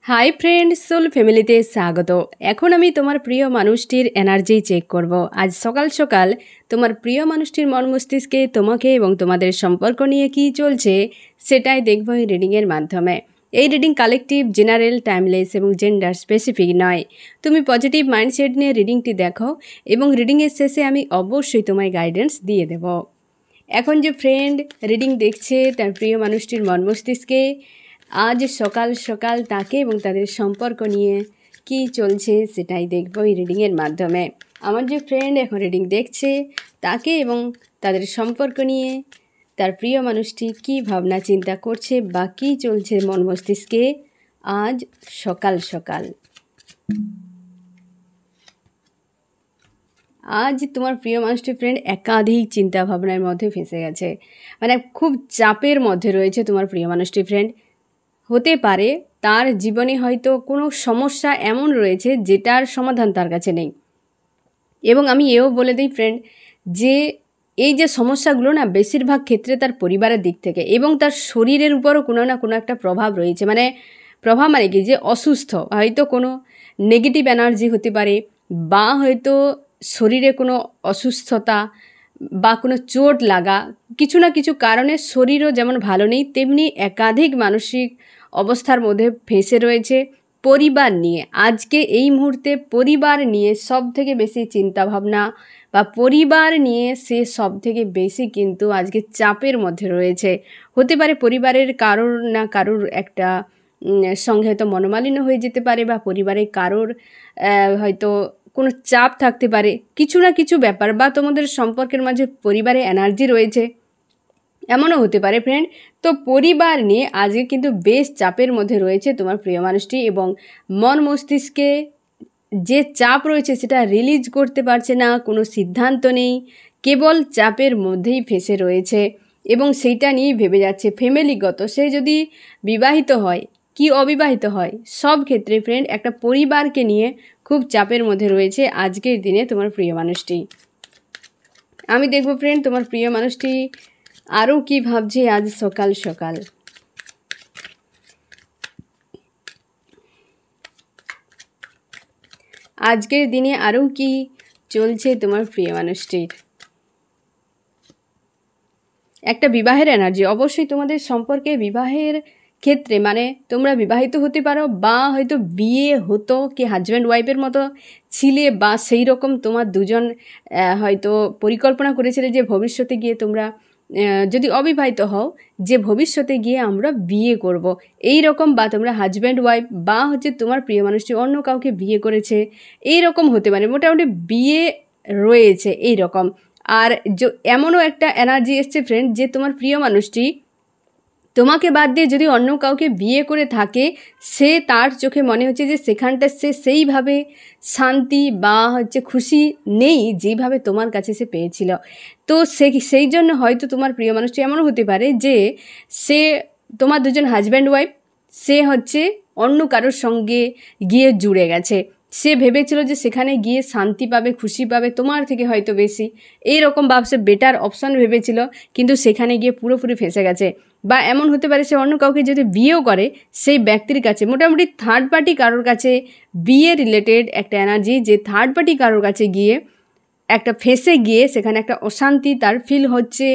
Hi friend, soul ফ্যামিলিতে স্বাগত। এখন আমি তোমার প্রিয় মানুষটির এনার্জি চেক করব। আজ সকাল সকাল তোমার প্রিয় মানুষটির মন মস্তিষ্কে তোমাকে এবং তোমাদের সম্পর্ক নিয়ে কী চলছে সেটাই দেখব এই রিডিংয়ের মাধ্যমে। এই রিডিং কালেকটিভ, জেনারেল, টাইমলেস এবং জেন্ডার স্পেসিফিক নয়। তুমি পজিটিভ মাইন্ডসেট নিয়ে রিডিংটি দেখো এবং রিডিংয়ের শেষে আমি অবশ্যই তোমায় গাইডেন্স দিয়ে দেব। এখন যে ফ্রেন্ড রিডিং দেখছে তার প্রিয় মানুষটির মন মস্তিষ্কে আজ সকাল সকাল তাকে এবং তাদের সম্পর্ক নিয়ে কী চলছে সেটাই দেখব এই রিডিংয়ের মাধ্যমে। আমার যে ফ্রেন্ড এখন রিডিং দেখছে তাকে এবং তাদের সম্পর্ক নিয়ে তার প্রিয় মানুষটি কী ভাবনা চিন্তা করছে বা কী চলছে মন মস্তিষ্কে আজ সকাল সকাল। আজ তোমার প্রিয় মানুষটি ফ্রেন্ড একাধিক চিন্তা ভাবনার মধ্যে ফেঁসে গেছে, মানে খুব চাপের মধ্যে রয়েছে তোমার প্রিয় মানুষটি ফ্রেন্ড। হতে পারে তার জীবনে হয়তো কোনো সমস্যা এমন রয়েছে যেটার সমাধান তার কাছে নেই। এবং আমি এও বলে দিই ফ্রেন্ড যে এই যে সমস্যাগুলো না বেশিরভাগ ক্ষেত্রে তার পরিবারের দিক থেকে এবং তার শরীরের উপরও কোনো না কোনো একটা প্রভাব রয়েছে। মানে প্রভাব মানে কি, যে অসুস্থ, হয়তো কোনো নেগেটিভ এনার্জি হতে পারে বা হয়তো শরীরে কোনো অসুস্থতা বা কোনো চোট লাগা, কিছু না কিছু কারণে শরীরও যেমন ভালো নেই তেমনি একাধিক মানসিক অবস্থার মধ্যে ফেঁসে রয়েছে পরিবার নিয়ে। আজকে এই মুহূর্তে পরিবার নিয়ে সব থেকে বেশি চিন্তাভাবনা বা পরিবার নিয়ে সে সব থেকে বেশি কিন্তু আজকে চাপের মধ্যে রয়েছে। হতে পারে পরিবারের কারোর না কারোর একটা সঙ্গে হয়তো মনোমালিন্য হয়ে যেতে পারে বা পরিবারের কারোর হয়তো কোনো চাপ থাকতে পারে, কিছু না কিছু ব্যাপার, বা তোমাদের সম্পর্কের মাঝে পরিবারে এনার্জি রয়েছে, এমনও হতে পারে ফ্রেন্ড। তো পরিবার নিয়ে আজকে কিন্তু বেশ চাপের মধ্যে রয়েছে তোমার প্রিয় মানুষটি এবং মন মস্তিষ্কে যে চাপ রয়েছে সেটা রিলিজ করতে পারছে না, কোনো সিদ্ধান্ত নেই, কেবল চাপের মধ্যেই ফেঁসে রয়েছে এবং সেইটা নিয়েই ভেবে যাচ্ছে। ফ্যামিলিগত, সে যদি বিবাহিত হয় কি অবিবাহিত হয়, সব ক্ষেত্রে ফ্রেন্ড একটা পরিবারকে নিয়ে খুব চাপের মধ্যে রয়েছে আজকের দিনে তোমার প্রিয় মানুষটি। আমি দেখব ফ্রেন্ড তোমার প্রিয় মানুষটি আরও কি ভাবছে আজ সকাল সকাল। আজকের দিনে আরও কি চলছে তোমার প্রিয় মানুষটির। একটা বিবাহের এনার্জি, অবশ্যই তোমাদের সম্পর্কে বিবাহের ক্ষেত্রে মানে তোমরা বিবাহিত হতে পারো বা হয়তো বিয়ে হতো, কি হাজব্যান্ড ওয়াইফের মতো ছিলে বা সেই রকম তোমার দুজন হয়তো পরিকল্পনা করেছিলে যে ভবিষ্যতে গিয়ে তোমরা যদি অবিবাহিত হও যে ভবিষ্যতে গিয়ে আমরা বিয়ে করব এই রকম, বা তোমরা হাজব্যান্ড ওয়াইফ বা হচ্ছে তোমার প্রিয় মানুষটি অন্য কাউকে বিয়ে করেছে এই রকম হতে পারে, মোটামুটি বিয়ে রয়েছে এই রকম। আর এমনও একটা এনার্জি এসছে ফ্রেন্ড যে তোমার প্রিয় মানুষটি তোমাকে বাদ দিয়ে যদি অন্য কাউকে বিয়ে করে থাকে, সে তার চোখে মনে হচ্ছে যে সেখানটা সে সেইভাবে শান্তি বা হচ্ছে খুশি নেই যেইভাবে তোমার কাছে সে পেয়েছিল। তো সেই জন্য হয়তো তোমার প্রিয় মানুষটি এমনও হতে পারে যে সে তোমার দুজন হাজব্যান্ড ওয়াইফ, সে হচ্ছে অন্য কারোর সঙ্গে গিয়ে জুড়ে গেছে। সে ভেবেছিল যে সেখানে গিয়ে শান্তি পাবে, খুশি পাবে তোমার থেকে হয়তো বেশি, এই রকম সে বেটার অপশান ভেবেছিল, কিন্তু সেখানে গিয়ে পুরোপুরি ফেঁসে গেছে। বা এমন হতে পারে সে অন্য কাউকে যদি বিয়েও করে সেই ব্যক্তির কাছে, মোটামুটি থার্ড পার্টি কারোর কাছে বিয়ে রিলেটেড একটা এনার্জি, যে থার্ড পার্টি কারোর কাছে গিয়ে একটা ফেঁসে গিয়ে সেখানে একটা অশান্তি তার ফিল হচ্ছে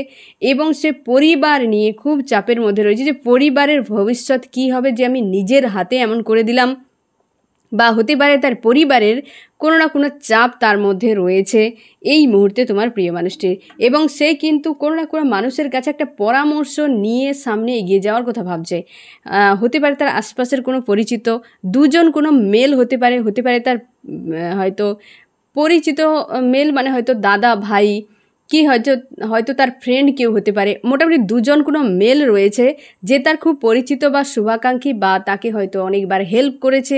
এবং সে পরিবার নিয়ে খুব চাপের মধ্যে রয়েছে যে পরিবারের ভবিষ্যৎ কী হবে, যে আমি নিজের হাতে এমন করে দিলাম, বা হতে পারে তার পরিবারের কোনো না কোনো চাপ তার মধ্যে রয়েছে এই মুহূর্তে তোমার প্রিয় মানুষটির, এবং সে কিন্তু কোনো না কোনো মানুষের কাছে একটা পরামর্শ নিয়ে সামনে এগিয়ে যাওয়ার কথা ভাবছে। হতে পারে তার আশপাশের কোনো পরিচিত দুজন, কোনো মেল হতে পারে, হতে পারে তার হয়তো পরিচিত মেল মানে হয়তো দাদা ভাই, কি হয়তো তার ফ্রেন্ড কেউ হতে পারে, মোটামুটি দুজন কোনো মেল রয়েছে যে তার খুব পরিচিত বা শুভাকাঙ্ক্ষী বা তাকে হয়তো অনেকবার হেল্প করেছে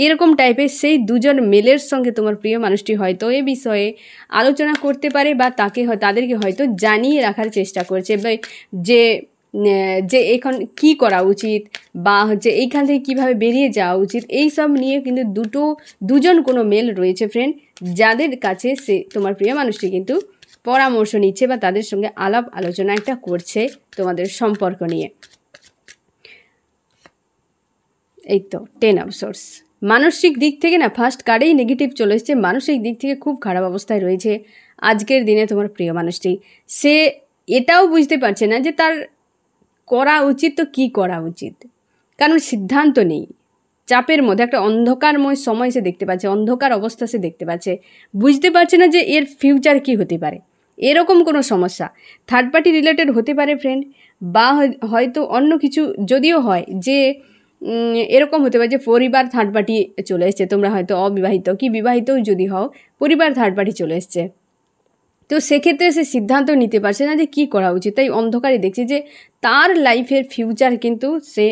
এরকম টাইপের। সেই দুজন মেলের সঙ্গে তোমার প্রিয় মানুষটি হয়তো এ বিষয়ে আলোচনা করতে পারে বা তাদেরকে হয়তো জানিয়ে রাখার চেষ্টা করছে যে এখন কি করা উচিত বা হচ্ছে এইখান থেকে কীভাবে বেরিয়ে যাওয়া উচিত, এই সব নিয়ে কিন্তু দুজন কোনো মেল রয়েছে ফ্রেন্ড, যাদের কাছে সে তোমার প্রিয় মানুষটি কিন্তু পরামর্শ নিচ্ছে বা তাদের সঙ্গে আলাপ আলোচনা একটা করছে তোমাদের সম্পর্ক নিয়ে। এই তো 10 অফ সোর্স। মানসিক দিক থেকে না ফার্স্ট কার্ডেই নেগেটিভ চলে এসছে, মানসিক দিক থেকে খুব খারাপ অবস্থায় রয়েছে আজকের দিনে তোমার প্রিয় মানুষটি। সে এটাও বুঝতে পারছে না যে তার করা উচিত তো কী করা উচিত, কারণ সিদ্ধান্ত নেই, চাপের মধ্যে একটা অন্ধকারময় সময় সে দেখতে পাচ্ছে, অন্ধকার অবস্থা সে দেখতে পাচ্ছে, বুঝতে পারছে না যে এর ফিউচার কী হতে পারে। এরকম কোনো সমস্যা থার্ড পার্টি রিলেটেড হতে পারে ফ্রেন্ড, বা হয়তো অন্য কিছু যদিও হয় যে এরকম হতে পারে যে পরিবার থার্ড পার্টি চলে এসছে, তোমরা হয়তো অবিবাহিত কি বিবাহিতও যদি হও, পরিবার থার্ড পার্টি চলে এসছে, তো সেক্ষেত্রে সে সিদ্ধান্ত নিতে পারছে না যে কী করা উচিত। তাই অন্ধকারই দেখছে যে তার লাইফের ফিউচার কিন্তু সে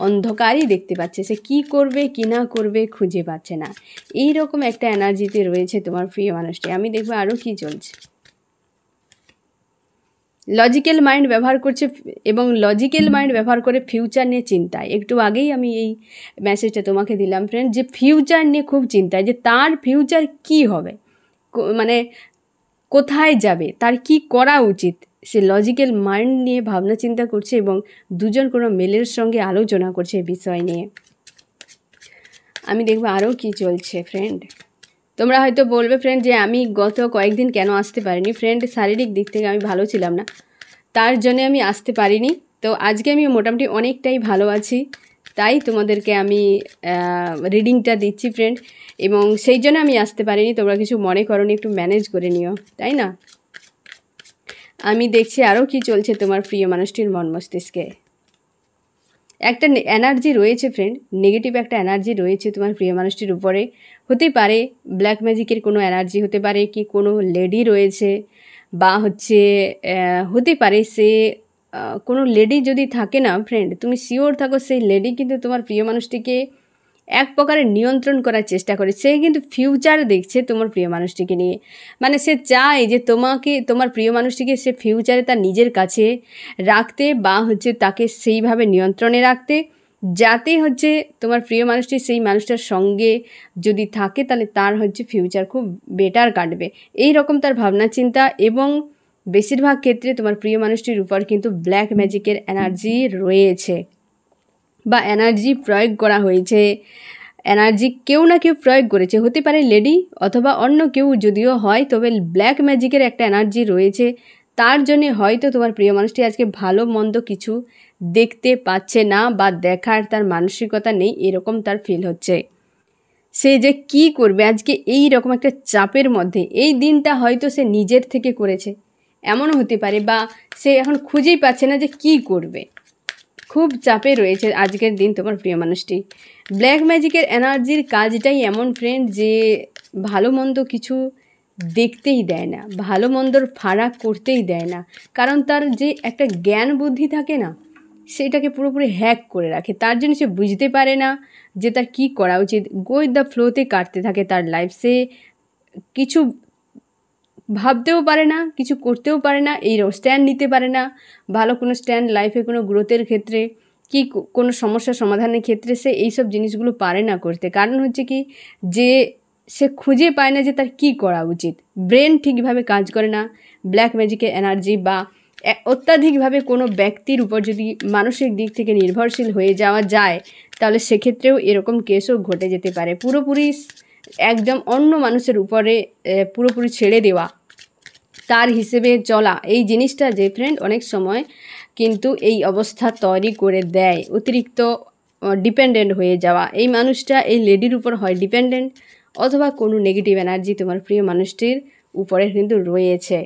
অন্ধকারই দেখতে পাচ্ছে, সে কী করবে কি না করবে খুঁজে পাচ্ছে না। এই রকম একটা এনার্জিতে রয়েছে তোমার প্রিয় মানুষটি। আমি দেখবো আরও কী চলছে। লজিক্যাল মাইন্ড ব্যবহার করছে এবং লজিক্যাল মাইন্ড ব্যবহার করে ফিউচার নিয়ে চিন্তায়। একটু আগেই আমি এই মেসেজটা তোমাকে দিলাম ফ্রেন্ড, যে ফিউচার নিয়ে খুব চিন্তায়, যে তার ফিউচার কি হবে, মানে কোথায় যাবে, তার কি করা উচিত, সে লজিক্যাল মাইন্ড নিয়ে ভাবনা চিন্তা করছে এবং দুজন কোনো মেলের সঙ্গে আলোচনা করছে এই বিষয় নিয়ে। আমি দেখবো আরও কি চলছে ফ্রেন্ড। তোমরা হয়তো বলবে ফ্রেন্ড যে আমি গত কয়েকদিন কেন আসতে পারিনি। ফ্রেন্ড শারীরিক দিক থেকে আমি ভালো ছিলাম না, তার জন্য আমি আসতে পারিনি। তো আজকে আমি মোটামুটি অনেকটাই ভালো আছি, তাই তোমাদেরকে আমি রিডিংটা দিচ্ছি ফ্রেন্ড, এবং সেই জন্য আমি আসতে পারিনি। তোমরা কিছু মনে করোনি, একটু ম্যানেজ করে নিও, তাই না। আমি দেখছি আরও কি চলছে তোমার প্রিয় মানুষটির মন মস্তিষ্কে। একটা এনার্জি রয়েছে ফ্রেন্ড, নেগেটিভ একটা এনার্জি রয়েছে তোমার প্রিয় মানুষটির উপরে। হতে পারে ব্ল্যাক ম্যাজিকের কোনো এনার্জি, হতে পারে কি কোনো লেডি রয়েছে, বা হচ্ছে হতে পারে সে কোনো লেডি যদি থাকে না ফ্রেন্ড, তুমি শিওর থাকো সেই লেডি কিন্তু তোমার প্রিয় মানুষটিকে এক প্রকারের নিয়ন্ত্রণ করার চেষ্টা করে। সে কিন্তু ফিউচার দেখছে তোমার প্রিয় মানুষটিকে নিয়ে, মানে সে চায় যে তোমার প্রিয় মানুষটিকে সে ফিউচারে তার নিজের কাছে রাখতে, বা হচ্ছে তাকে সেইভাবে নিয়ন্ত্রণে রাখতে, যাতে হচ্ছে তোমার প্রিয় মানুষটি সেই মানুষটার সঙ্গে যদি থাকে তাহলে তার হচ্ছে ফিউচার খুব বেটার কাটবে। এই রকম তার ভাবনা চিন্তা, এবং বেশিরভাগ ক্ষেত্রে তোমার প্রিয় মানুষটির উপর কিন্তু ব্ল্যাক ম্যাজিকের এনার্জি রয়েছে, বা এনার্জি প্রয়োগ করা হয়েছে, এনার্জি কেউ না কেউ প্রয়োগ করেছে, হতে পারে লেডি অথবা অন্য কেউ যদিও হয়, তবে ব্ল্যাক ম্যাজিকের একটা এনার্জি রয়েছে। তার জন্যে হয়তো তোমার প্রিয় মানুষটি আজকে ভালো মন্দ কিছু দেখতে পাচ্ছে না, বা দেখার তার মানসিকতা নেই, এরকম তার ফিল হচ্ছে। সে যে কি করবে আজকে এই রকম একটা চাপের মধ্যে, এই দিনটা হয়তো সে নিজের থেকে করেছে, এমনও হতে পারে, বা সে এখন খুঁজেই পাচ্ছে না যে কি করবে, খুব চাপে রয়েছে আজকের দিন তোমার প্রিয় মানুষটি। ব্ল্যাক ম্যাজিকের এনার্জির কাজটাই এমন ফ্রেন্ড, যে ভালো মন্দ কিছু দেখতেই দেয় না, ভালো মন্দর ফারাক করতেই দেয় না, কারণ তার যে একটা জ্ঞান বুদ্ধি থাকে না, সেটাকে পুরোপুরি হ্যাক করে রাখে। তার জন্য সে বুঝতে পারে না যে তার কী করা উচিত, গো উইথ দ্য ফ্লোতে কাটতে থাকে তার লাইফ। সে কিছু ভাবতেও পারে না, কিছু করতেও পারে না, এই স্ট্যান্ড নিতে পারে না, ভালো কোনো স্ট্যান্ড লাইফে কোনো গ্রোথের ক্ষেত্রে কি কোনো সমস্যা সমাধানের ক্ষেত্রে সে এইসব জিনিসগুলো পারে না করতে। কারণ হচ্ছে কি, যে সে খুঁজে পায় না যে তার কি করা উচিত, ব্রেন ঠিকভাবে কাজ করে না। ব্ল্যাক ম্যাজিকের এনার্জি বা অত্যাধিকভাবে কোনো ব্যক্তির উপর যদি মানসিক দিক থেকে নির্ভরশীল হয়ে যাওয়া যায়, তাহলে সেক্ষেত্রেও এরকম কেসও ঘটে যেতে পারে। পুরোপুরি একদম অন্য মানুষের উপরে পুরোপুরি ছেড়ে দেওয়া, তার হিসেবে চলা, এই জিনিসটা যে ফ্রেন্ড অনেক সময় কিন্তু এই অবস্থা তৈরি করে দেয়। অতিরিক্ত ডিপেন্ডেন্ট হয়ে যাওয়া, এই মানুষটা এই লেডির উপর হয় ডিপেন্ডেন্ট, অথবা কোনো নেগেটিভ এনার্জি তোমার প্রিয় মানুষটির উপরে কিন্তু রয়েছে।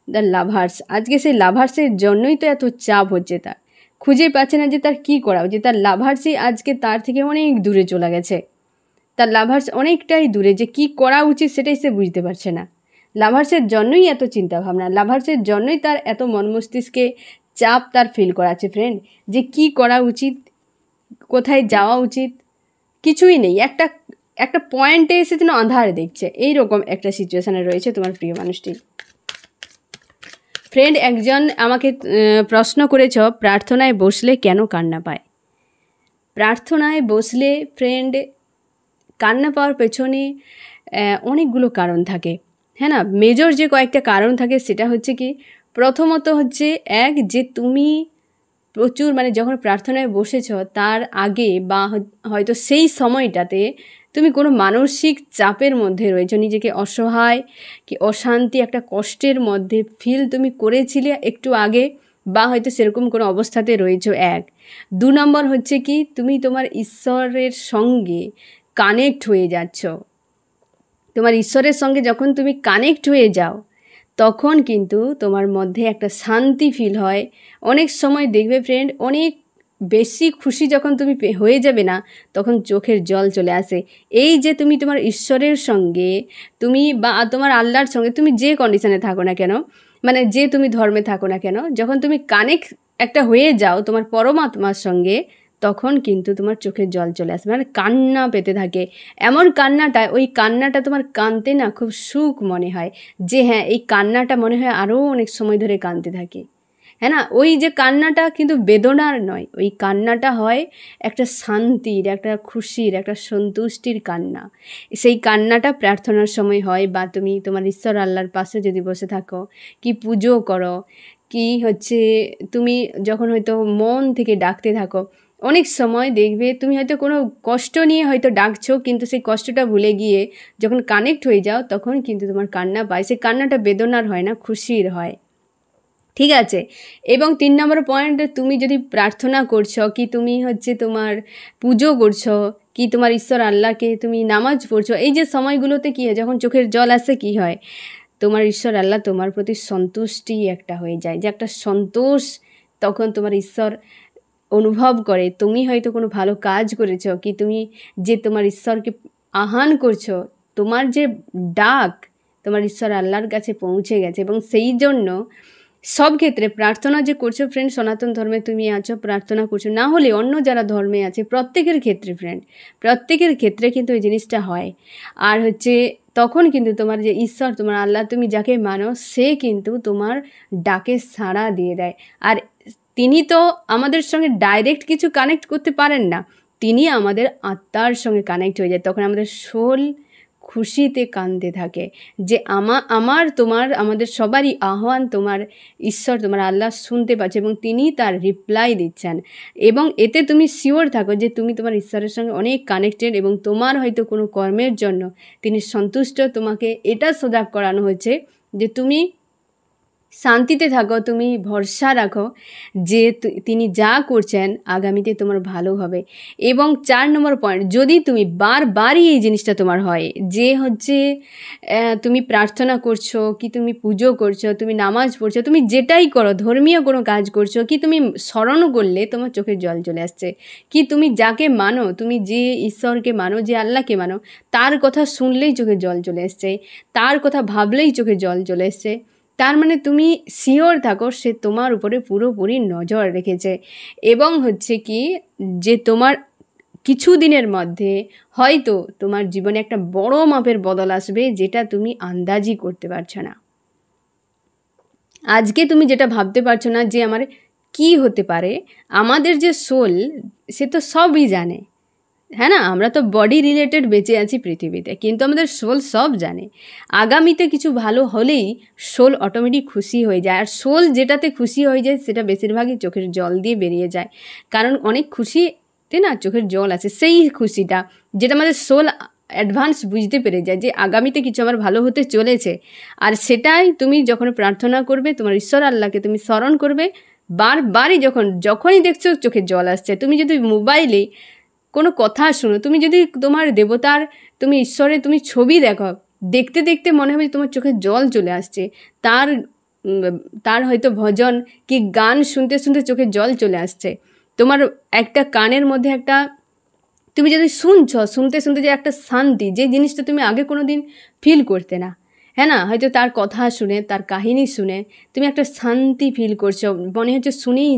দ্য লাভার্স, আজকে সেই লাভার্সের জন্যই তো এত চাপ হচ্ছে, তার খুঁজে পাচ্ছে না যে তার কী করা উচিত। তার লাভার্সই আজকে তার থেকে অনেক দূরে চলে গেছে, তার লাভার্স অনেকটাই দূরে, যে কি করা উচিত সেটাই সে বুঝতে পারছে না। লাভার্সের জন্যই এত চিন্তাভাবনা, লাভার্সের জন্যই তার এত মন মস্তিষ্কে চাপ তার ফিল করাচ্ছে ফ্রেন্ড, যে কি করা উচিত, কোথায় যাওয়া উচিত, কিছুই নেই। একটা পয়েন্টে এসে যেন আঁধার দেখছে, এইরকম একটা সিচুয়েশানে রয়েছে তোমার প্রিয় মানুষটি। ফ্রেন্ড একজন আমাকে প্রশ্ন করেছ, প্রার্থনায় বসলে কেন কান্না পায়। প্রার্থনায় বসলে ফ্রেন্ড কান্না পাওয়ার পেছনে অনেকগুলো কারণ থাকে, হ্যাঁ না। মেজর যে কয়েকটা কারণ থাকে সেটা হচ্ছে কি, প্রথমত হচ্ছে এক, যে তুমি প্রচুর মানে যখন প্রার্থনায় বসেছ তার আগে বা হয়তো সেই সময়টাতে তুমি কোনো মানসিক চাপের মধ্যে রয়েছো, নিজেকে অসহায় কি অশান্তি একটা কষ্টের মধ্যে ফিল তুমি করেছিলে একটু আগে, বা হয়তো সেরকম কোনো অবস্থাতে রয়েছো। 1 2 নম্বর হচ্ছে কি তুমি তোমার ঈশ্বরের সঙ্গে কানেক্ট হয়ে যাচ্ছ। তোমার ঈশ্বরের সঙ্গে যখন তুমি কানেক্ট হয়ে যাও তখন কিন্তু তোমার মধ্যে একটা শান্তি ফিল হয়। অনেক সময় দেখবে ফ্রেন্ড, অনেক বেশি খুশি যখন তুমি হয়ে যাবে না, তখন চোখের জল চলে আসে। এই যে তুমি তোমার ঈশ্বরের সঙ্গে তুমি বা তোমার আল্লাহর সঙ্গে তুমি যে কন্ডিশনে থাকো না কেন, মানে যে তুমি ধর্মে থাকো না কেন, যখন তুমি কানেক্ট একটা হয়ে যাও তোমার পরমাত্মার সঙ্গে, তখন কিন্তু তোমার চোখের জল চলে আসে, মানে কান্না পেতে থাকে। এমন কান্নাটা, ওই কান্নাটা তোমার কাঁদতে না খুব সুখ মনে হয়, যে হ্যাঁ এই কান্নাটা মনে হয় আরও অনেক সময় ধরে কাঁদতে থাকে। হ্যাঁ না, ওই যে কান্নাটা কিন্তু বেদনার নয়, ওই কান্নাটা হয় একটা শান্তির, একটা খুশির, একটা সন্তুষ্টির কান্না। সেই কান্নাটা প্রার্থনার সময় হয়, বা তুমি তোমার ঈশ্বর আল্লাহর পাশে যদি বসে থাকো, কি পুজো করো, কি হচ্ছে তুমি যখন হয়তো মন থেকে ডাকতে থাকো, অনেক সময় দেখবে তুমি হয়তো কোনো কষ্ট নিয়ে হয়তো ডাকছো, কিন্তু সেই কষ্টটা ভুলে গিয়ে যখন কানেক্ট হয়ে যাও তখন কিন্তু তোমার কান্না পায়। সেই কান্নাটা বেদনার হয় না, খুশির হয়। ঠিক আছে। এবং 3 নম্বর পয়েন্ট, তুমি যদি প্রার্থনা করছো, কি তুমি হচ্ছে তোমার পুজো করছো, কি তোমার ঈশ্বর আল্লাহকে তুমি নামাজ পড়ছো, এই যে সময়গুলোতে কী হয়, যখন চোখের জল আসে কী হয়, তোমার ঈশ্বর আল্লাহ তোমার প্রতি সন্তুষ্টি একটা হয়ে যায়, যে একটা সন্তোষ তখন তোমার ঈশ্বর অনুভব করে। তুমি হয়তো কোনো ভালো কাজ করেছো, কি তুমি যে তোমার ঈশ্বরকে আহ্বান করছো, তোমার যে ডাক তোমার ঈশ্বর আল্লাহর কাছে পৌঁছে গেছে। এবং সেই জন্য সব ক্ষেত্রে প্রার্থনা যে করছো ফ্রেন্ড, সনাতন ধর্মে তুমি আছো, প্রার্থনা করছো, না হলে অন্য যারা ধর্মে আছে প্রত্যেকের ক্ষেত্রে ফ্রেন্ড, প্রত্যেকের ক্ষেত্রে কিন্তু এই জিনিসটা হয়। আর হচ্ছে তখন কিন্তু তোমার যে ঈশ্বর, তোমার আল্লাহ, তুমি যাকে মানো, সে কিন্তু তোমার ডাকে সাড়া দিয়ে দেয়। আর তিনি তো আমাদের সঙ্গে ডাইরেক্ট কিছু কানেক্ট করতে পারেন না, তিনি আমাদের আত্মার সঙ্গে কানেক্ট হয়ে যায়। তখন আমাদের সোল খুশিতে কাঁদতে থাকে, যে আমার তোমার আমাদের সবারই আহ্বান তোমার ঈশ্বর, তোমার আল্লাহ শুনতে পাচ্ছে এবং তিনি তার রিপ্লাই দিচ্ছেন। এবং এতে তুমি শিওর থাকো যে তুমি তোমার ঈশ্বরের সঙ্গে অনেক কানেক্টেড, এবং তোমার হয়তো কোনো কর্মের জন্য তিনি সন্তুষ্ট। তোমাকে এটা সজাগ করানো হচ্ছে যে তুমি শান্তিতে থাকো, তুমি ভরসা রাখো যে তিনি যা করছেন আগামীতে তোমার ভালো হবে। এবং 4 নম্বর পয়েন্ট, যদি তুমি বারবারই এই জিনিসটা তোমার হয়, যে হচ্ছে তুমি প্রার্থনা করছো, কি তুমি পুজো করছো, তুমি নামাজ পড়ছো, তুমি যেটাই করো, ধর্মীয় কোনো কাজ করছো, কি তুমি স্মরণ করলে তোমার চোখের জল চলে আসছে, কি তুমি যাকে মানো, তুমি যে ঈশ্বরকে মানো, যে আল্লাহকে মানো, তার কথা শুনলেই চোখের জল চলে এসছে, তার কথা ভাবলেই চোখের জল চলে এসছে, তার মানে তুমি শিওর থাকো সে তোমার উপরে পুরোপুরি নজর রেখেছে। এবং হচ্ছে কি যে তোমার কিছু দিনের মধ্যে হয়তো তোমার জীবনে একটা বড় মাপের বদল আসবে, যেটা তুমি আন্দাজই করতে পারছো না। আজকে তুমি যেটা ভাবতে পারছো না যে আমার কি হতে পারে, আমাদের যে সোল সে তো সবই জানে। হ্যাঁ না, আমরা তো বডি রিলেটেড বেঁচে আছি পৃথিবীতে, কিন্তু আমাদের সোল সব জানে। আগামীতে কিছু ভালো হলেই সোল অটোমেটিক খুশি হয়ে যায়। আর সোল যেটাতে খুশি হয়ে যায় সেটা বেশিরভাগই চোখের জল দিয়ে বেরিয়ে যায়, কারণ অনেক খুশিতে না চোখের জল আছে। সেই খুশিটা যেটা আমাদের সোল অ্যাডভান্স বুঝতে পেরে যায় যে আগামীতে কিছু আমার ভালো হতে চলেছে। আর সেটাই তুমি যখন প্রার্থনা করবে, তোমার ঈশ্বর আল্লাহকে তুমি স্মরণ করবে বারবারই, যখনই দেখছো চোখের জল আসছে। তুমি যদি মোবাইলে কোনো কথা শুনো, তুমি যদি তোমার দেবতার, তুমি ঈশ্বরের তুমি ছবি দেখো, দেখতে দেখতে মনে হবে তোমার চোখে জল চলে আসছে। তার হয়তো ভজন কি গান শুনতে শুনতে চোখে জল চলে আসছে। তোমার একটা কানের মধ্যে একটা, তুমি যদি শুনতে শুনতে যে একটা শান্তি, যে জিনিসটা তুমি আগে কোনো দিন ফিল করতে না, হ্যাঁ না, হয়তো তার কথা শুনে, তার কাহিনী শুনে তুমি একটা শান্তি ফিল করছো, মনে হচ্ছে শুনেই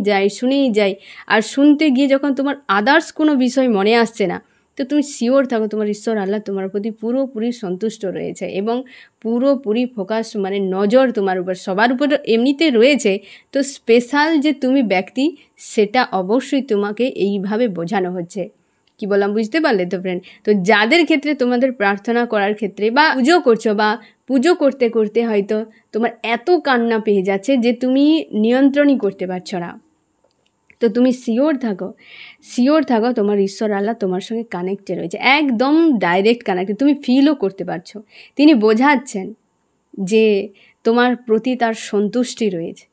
যাই। আর শুনতে গিয়ে যখন তোমার আদার্স কোনো বিষয় মনে আসছে না, তো তুমি শিওর থাকো তোমার ঈশ্বর আল্লাহ তোমার প্রতি পুরোপুরি সন্তুষ্ট রয়েছে, এবং পুরোপুরি ফোকাস মানে নজর তোমার উপর, সবার উপর এমনিতে রয়েছে। তো স্পেশাল যে তুমি ব্যক্তি, সেটা অবশ্যই তোমাকে এইভাবে বোঝানো হচ্ছে। কি বললাম বুঝতে পারলে তো ফ্রেন্ড? তো যাদের ক্ষেত্রে তোমাদের প্রার্থনা করার ক্ষেত্রে বা পুজো করছো, বা পুজো করতে করতে হয়তো তোমার এত কান্না পেয়ে যাচ্ছে যে তুমি নিয়ন্ত্রণই করতে পারছো না, তো তুমি শিওর থাকো তোমার ঈশ্বর আল্লাহ তোমার সঙ্গে কানেক্টেড রয়েছে, একদম ডাইরেক্ট কানেক্টেড, তুমি ফিলও করতে পারছো। তিনি বোঝাচ্ছেন যে তোমার প্রতি তার সন্তুষ্টি রয়েছে।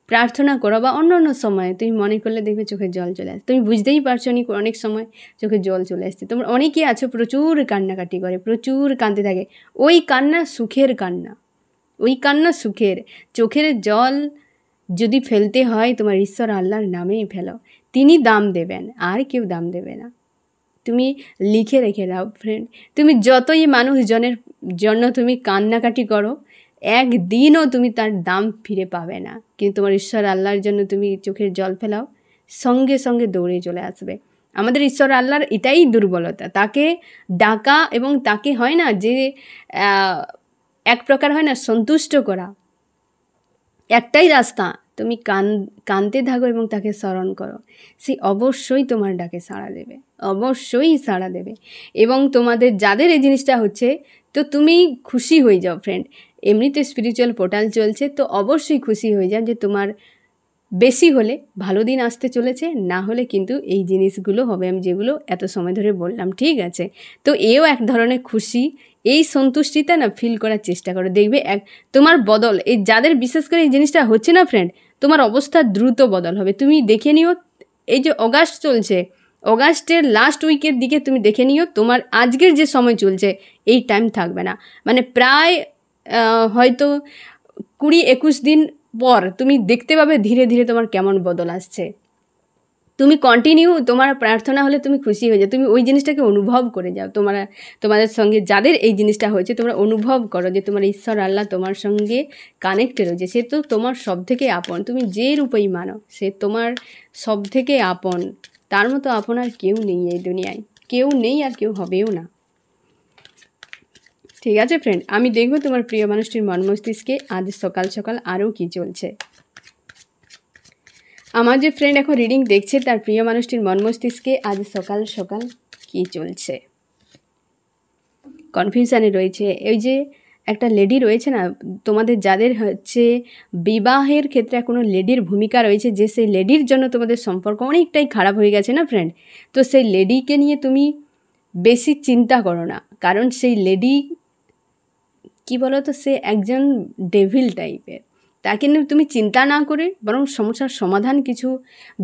প্রার্থনা করো বা অন্য অন্য সময়ে তুমি মনে করলে দেখবে চোখে জল চলে আসছে, তুমি বুঝতেই পারছো নি অনেক সময় চোখে জল চলে আসছে। তোমরা অনেকেই আছো প্রচুর কান্নাকাটি করে, প্রচুর কাঁদতে থাকে, ওই কান্না সুখের কান্না, ওই কান্না সুখের। চোখের জল যদি ফেলতে হয় তোমার ঈশ্বর আল্লাহর নামেই ফেলো, তিনি দাম দেবেন, আর কেউ দাম দেবে না। তুমি লিখে রেখে দাও ফ্রেন্ড, তুমি যতই মানুষজনের জন্য তুমি কান্নাকাটি করো, একদিনও তুমি তার দাম ফিরে পাবে না। কিন্তু তোমার ঈশ্বর আল্লাহর জন্য তুমি চোখের জল ফেলাও, সঙ্গে সঙ্গে দৌড়ে চলে আসবে। আমাদের ঈশ্বর আল্লাহর এটাই দুর্বলতা, তাকে ডাকা এবং তাকে হয় না যে এক প্রকার হয় না সন্তুষ্ট করা, একটাই রাস্তা, তুমি কানতে থাকো এবং তাকে স্মরণ করো, সে অবশ্যই তোমার ডাকে সাড়া দেবে, অবশ্যই সাড়া দেবে। এবং তোমাদের যাদের এই জিনিসটা হচ্ছে, তো তুমি খুশি হয়ে যাও ফ্রেন্ড। এমনিতে স্পিরিচুয়াল পোর্টাল চলছে, তো অবশ্যই খুশি হয়ে যাও যে তোমার বেশি হলে ভালো দিন আসতে চলেছে, না হলে কিন্তু এই জিনিসগুলো হবে আমি যেগুলো এত সময় ধরে বললাম, ঠিক আছে? তো এও এক ধরনের খুশি, এই সন্তুষ্টিটা না ফিল করার চেষ্টা করো, দেখবে তোমার বদল, এই যাদের বিশেষ করে এই জিনিসটা হচ্ছে না ফ্রেন্ড, তোমার অবস্থা দ্রুত বদল হবে। তুমি দেখে নিও, এই যে অগাস্ট চলছে, অগাস্টের লাস্ট উইকের দিকে তুমি দেখে নিও, তোমার আজকের যে সময় চলছে এই টাইম থাকবে না, মানে প্রায় হয়তো 20-21 দিন পর তুমি দেখতে পাবে ধীরে ধীরে তোমার কেমন বদল আসছে। তুমি কন্টিনিউ, তোমার প্রার্থনা হলে তুমি খুশি হয়ে যাও, তুমি ওই জিনিসটাকে অনুভব করে যাও। তোমাদের সঙ্গে যাদের এই জিনিসটা হয়েছে, তোমরা অনুভব করো যে তোমার ঈশ্বর আল্লাহ তোমার সঙ্গে কানেক্টেড হয়েছে, সে তো তোমার সব থেকে আপন, তুমি যে রূপেই মানো সে তোমার সব থেকে আপন, তার মতো আপন আর কেউ নেই এই দুনিয়ায়, কেউ নেই আর কেউ হবেও না। ঠিক আছে ফ্রেন্ড, আমি দেখব তোমার প্রিয় মানুষটির মন মস্তিষ্কে আজ সকাল সকাল আরও কি চলছে। আমার যে ফ্রেন্ড এখন রিডিং দেখছে, তার প্রিয় মানুষটির মন মস্তিষ্কে আজ সকাল সকাল কি চলছে। কনফিউশনে রয়েছে, ওই যে একটা লেডি রয়েছে না, তোমাদের যাদের হচ্ছে বিবাহের ক্ষেত্রে কোনো লেডির ভূমিকা রয়েছে, যে সেই লেডির জন্য তোমাদের সম্পর্ক অনেকটাই খারাপ হয়ে গেছে না ফ্রেন্ড, তো সেই লেডিকে নিয়ে তুমি বেশি চিন্তা করো না, কারণ সেই লেডি কি বলো তো, সে একজন ডেভিল টাইপের, তাকে নিয়ে তুমি চিন্তা না করে বরং সমস্যার সমাধান কিছু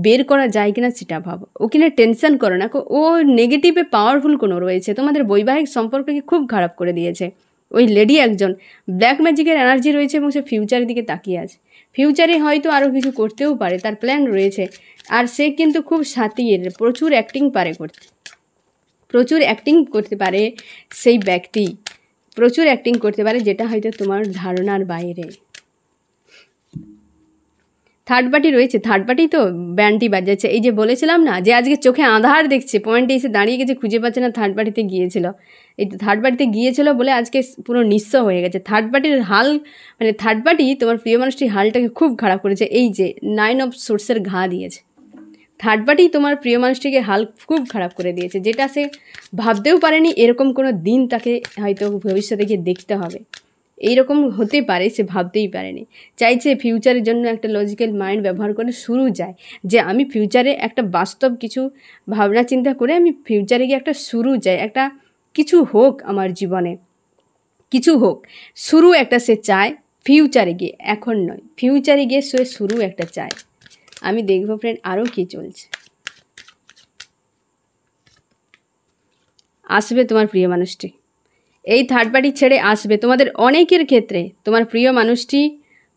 বের করা যায় কিনা সেটা ভাবো। ওকে নিয়ে টেনশন করো না, ও নেগেটিভে পাওয়ারফুল কোনো রয়েছে, তোমাদের বৈবাহিক সম্পর্ককে খুব খারাপ করে দিয়েছে। ওই লেডি একজন ব্ল্যাক ম্যাজিকের এনার্জি রয়েছে এবং সে ফিউচারের দিকে তাকিয়ে আছে, ফিউচারে হয়তো আরও কিছু করতেও পারে, তার প্ল্যান রয়েছে। আর সে কিন্তু খুব সাতিয়ের, প্রচুর অ্যাক্টিং পারে করতে, প্রচুর অ্যাক্টিং করতে পারে সেই ব্যক্তি, প্রচুর অ্যাক্টিং করতে পারে, যেটা হয়তো তোমার ধারণার বাইরে। থার্ড পার্টি রয়েছে, থার্ড পার্টি তো ব্যান্ডটি বাজাচ্ছে, এই যে বলেছিলাম না যে আজকে চোখে আঁধার দেখছে, পয়েন্টে এসে দাঁড়িয়ে গেছে, খুঁজে পাচ্ছে না, থার্ড পার্টিতে গিয়েছিল, এই থার্ড পার্টিতে গিয়েছিল বলে আজকে পুরো নিঃস্ব হয়ে গেছে। থার্ড পার্টির হাল, মানে থার্ড পার্টি তোমার প্রিয় মানুষটির হালটাকে খুব খারাপ করেছে, এই যে 9 অফ সোর্সের ঘা দিয়েছে। থার্ড পার্টি তোমার প্রিয় মানুষটিকে হাল খুব খারাপ করে দিয়েছে, যেটা সে ভাবতেও পারেনি এরকম কোনো দিন তাকে হয়তো ভবিষ্যতে গিয়ে দেখতে হবে, এইরকম হতে পারে সে ভাবতেই পারেনি। চাইছে ফিউচারের জন্য একটা লজিক্যাল মাইন্ড ব্যবহার করে শুরু যায়, যে আমি ফিউচারে একটা বাস্তব কিছু ভাবনা চিন্তা করে আমি ফিউচারে গিয়ে একটা শুরু যাই, একটা কিছু হোক আমার জীবনে, কিছু হোক, শুরু একটা সে চায় ফিউচারে গিয়ে, এখন নয়, ফিউচারে গিয়ে সে শুরু একটা চায়। আমি দেখবো ফ্রেন্ড আরও কি চলছে। আসবে তোমার প্রিয় মানুষটি, এই থার্ড পার্টি ছেড়ে আসবে। তোমাদের অনেকের ক্ষেত্রে তোমার প্রিয় মানুষটি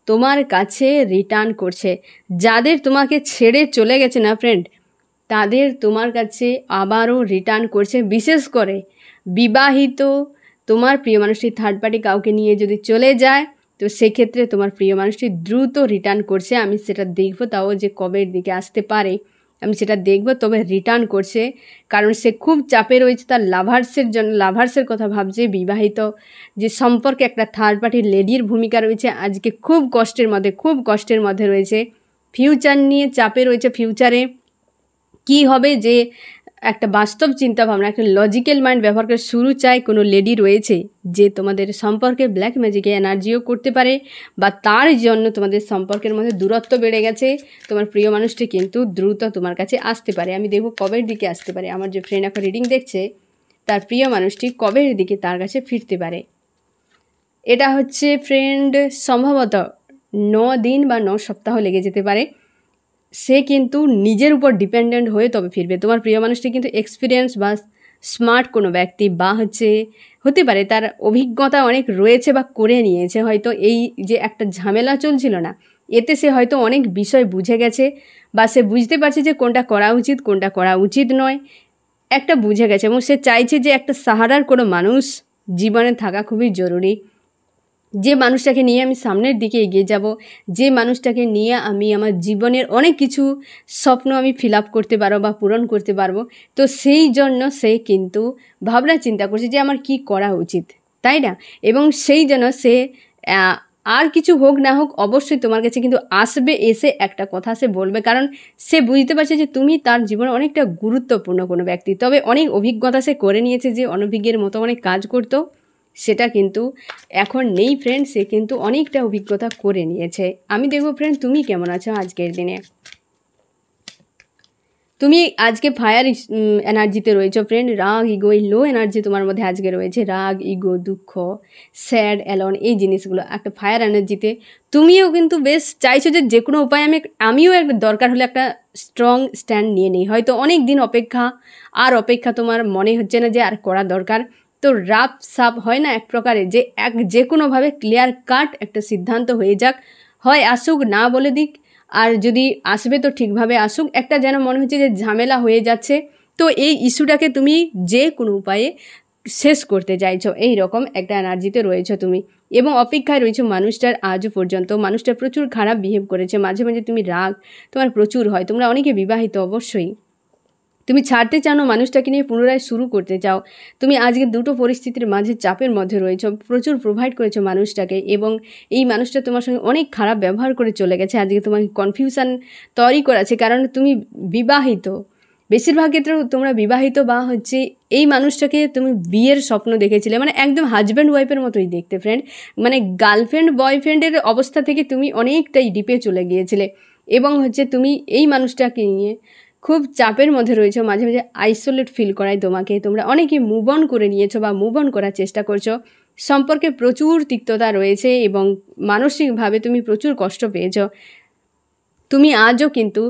তোমার কাছে রিটার্ন করছে, যাদের তোমাকে ছেড়ে চলে গেছে না ফ্রেন্ড, তাদের তোমার কাছে আবারও রিটার্ন করছে। বিশেষ করে বিবাহিত তোমার প্রিয় মানুষটি থার্ড পার্টি কাউকে নিয়ে যদি চলে যায়, তো সেক্ষেত্রে তোমার প্রিয় মানুষটি দ্রুত রিটার্ন করছে। আমি সেটা দেখবো, তাও যে কবের দিকে আসতে পারে আমি সেটা দেখব, তবে রিটার্ন করছে, কারণ সে খুব চাপে রয়েছে, তার লাভার্সের জন্য, লাভার্সের কথা ভাবছে। বিবাহিত যে সম্পর্কে একটা থার্ড পার্টির লেডির ভূমিকা রয়েছে, আজকে খুব কষ্টের মধ্যে রয়েছে, ফিউচার নিয়ে চাপে রয়েছে, ফিউচারে কি হবে, যে একটা বাস্তব চিন্তাভাবনা, একটা লজিক্যাল মাইন্ড ব্যবহার করে শুরু চাই কোনো লেডি রয়েছে যে তোমাদের সম্পর্কে ব্ল্যাক ম্যাজিকে এনার্জিও করতে পারে, বা তার জন্য তোমাদের সম্পর্কের মধ্যে দূরত্ব বেড়ে গেছে। তোমার প্রিয় মানুষটি কিন্তু দ্রুত তোমার কাছে আসতে পারে। আমি দেখব কবের দিকে আসতে পারে। আমার যে ফ্রেন্ড এখন রিডিং দেখছে তার প্রিয় মানুষটি কবের দিকে তার কাছে ফিরতে পারে। এটা হচ্ছে ফ্রেন্ড সম্ভবত 9 দিন বা 9 সপ্তাহ লেগে যেতে পারে। সে কিন্তু নিজের উপর ডিপেন্ডেন্ট হয়ে তবে ফিরবে। তোমার প্রিয় মানুষটি কিন্তু এক্সপিরিয়েন্স বা স্মার্ট কোনো ব্যক্তি, বা হতে পারে তার অভিজ্ঞতা অনেক রয়েছে বা করে নিয়েছে। হয়তো এই যে একটা ঝামেলা চলছিল না, এতে সে হয়তো অনেক বিষয় বুঝে গেছে, বা সে বুঝতে পারছে যে কোনটা করা উচিত কোনটা করা উচিত নয়, একটা বুঝে গেছে। এবং সে চাইছে যে একটা সাহারার কোনো মানুষ জীবনে থাকা খুবই জরুরি, যে মানুষটাকে নিয়ে আমি সামনের দিকে এগিয়ে যাব, যে মানুষটাকে নিয়ে আমি আমার জীবনের অনেক কিছু স্বপ্ন আমি ফিল আপ করতে পারবো বা পূরণ করতে পারবো। তো সেই জন্য সে কিন্তু ভাবনা চিন্তা করছে যে আমার কি করা উচিত, তাই না? এবং সেই জন্য সে আর কিছু হোক না হোক অবশ্যই তোমার কাছে কিন্তু আসবে, এসে একটা কথা সে বলবে, কারণ সে বুঝতে পারছে যে তুমি তার জীবনে অনেকটা গুরুত্বপূর্ণ কোনো ব্যক্তি। তবে অনেক অভিজ্ঞতা সে করে নিয়েছে, যে অনভিজ্ঞের মতো অনেক কাজ করতো সেটা কিন্তু এখন নেই ফ্রেন্ড। সে কিন্তু অনেকটা অভিজ্ঞতা করে নিয়েছে। আমি দেখবো ফ্রেন্ড তুমি কেমন আছো আজকের দিনে। তুমি আজকে ফায়ার এনার্জিতে রয়েছো ফ্রেন্ড। রাগ, ইগো, এই লো এনার্জি তোমার মধ্যে আজকে রয়েছে। রাগ, ইগো, দুঃখ, স্যাড, অ্যালোন, এই জিনিসগুলো একটা ফায়ার এনার্জিতে। তুমিও কিন্তু বেশ চাইছো যে যে কোনো উপায়ে আমিও একটা দরকার হলে একটা স্ট্রং স্ট্যান্ড নিয়ে নিই। হয়তো অনেক দিন অপেক্ষা তোমার মনে হচ্ছে না যে আর করা দরকার। তো রাফ সাপ হয় না এক প্রকারে, যে কোনোভাবে ক্লিয়ার কাট একটা সিদ্ধান্ত হয়ে যাক, হয় আসুক না বলে দিক, আর যদি আসবে তো ঠিকভাবে আসুক। একটা যেন মনে হচ্ছে যে ঝামেলা হয়ে যাচ্ছে, তো এই ইস্যুটাকে তুমি যে কোনো উপায়ে শেষ করতে চাইছো, এই রকম একটা এনার্জিতে রয়েছো তুমি। এবং অপেক্ষায় রয়েছো মানুষটার। আজও পর্যন্ত মানুষটা প্রচুর খারাপ বিহেভ করেছে, মাঝে মাঝে তুমি রাগ তোমার প্রচুর হয়। তোমরা অনেকে বিবাহিত, অবশ্যই তুমি ছাড়তে চাও না, মানুষটাকে নিয়ে পুনরায় শুরু করতে চাও। তুমি আজকে দুটো পরিস্থিতির মাঝে চাপের মধ্যে রয়েছো, প্রচুর প্রোভাইড করেছো মানুষটাকে, এবং এই মানুষটা তোমার সঙ্গে অনেক খারাপ ব্যবহার করে চলে গেছে। আজকে তোমাকে কনফিউশন তৈরি করেছে, কারণ তুমি বিবাহিত, বেশিরভাগ ক্ষেত্রে তোমরা বিবাহিত, বা এই মানুষটাকে তুমি বিয়ের স্বপ্ন দেখেছিলে, মানে একদম হাজব্যান্ড ওয়াইফের মতোই দেখতে ফ্রেন্ড। মানে গার্লফ্রেন্ড বয়ফ্রেন্ডের অবস্থা থেকে তুমি অনেকটাই ডিপে চলে গিয়েছিলে, এবং তুমি এই মানুষটাকে নিয়ে খুব চাপের মধ্যে রয়েছো। মাঝে মাঝে আইসোলেট ফিল করায় তোমাকে। তোমরা অনেকে মুভ অন করে নিয়েছো বা মুভ অন করার চেষ্টা করছো। সম্পর্কে প্রচুর তিক্ততা রয়েছে, এবং মানসিকভাবে তুমি প্রচুর কষ্ট পেয়েছো। তুমি আজও কিন্তু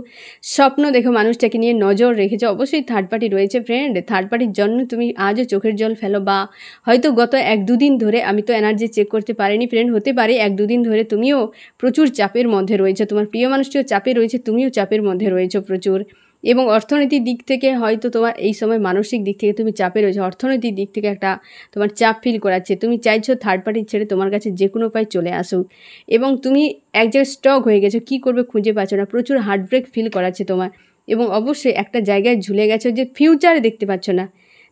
স্বপ্ন দেখো মানুষটাকে নিয়ে নজর রেখেছো। অবশ্যই থার্ড পার্টি রয়েছে ফ্রেন্ড, থার্ড পার্টির জন্য তুমি আজও চোখের জল ফেলো, বা হয়তো গত 1-2 দিন ধরে, আমি তো এনার্জি চেক করতে পারিনি ফ্রেন্ড, হতে পারে 1-2 দিন ধরে তুমিও প্রচুর চাপের মধ্যে রয়েছো। তোমার প্রিয় মানুষটিও চাপে রয়েছে, তুমিও চাপের মধ্যে রয়েছো প্রচুর। এবং অর্থনৈতিক দিক থেকে হয়তো তোমার এই সময় মানসিক দিক থেকে তুমি চাপে রয়েছো, অর্থনৈতিক দিক থেকে একটা তোমার চাপ ফিল করাচ্ছে। তুমি চাইছো থার্ড পার্টি ছেড়ে তোমার কাছে যে কোনো উপায় চলে আসুক, এবং তুমি এক জায়গায় স্টক হয়ে গেছো, কী করবে খুঁজে পাচ্ছ না, প্রচুর হার্টব্রেক ফিল করাচ্ছে তোমার। এবং অবশ্যই একটা জায়গায় ঝুলে গেছো যে ফিউচারে দেখতে পাচ্ছ না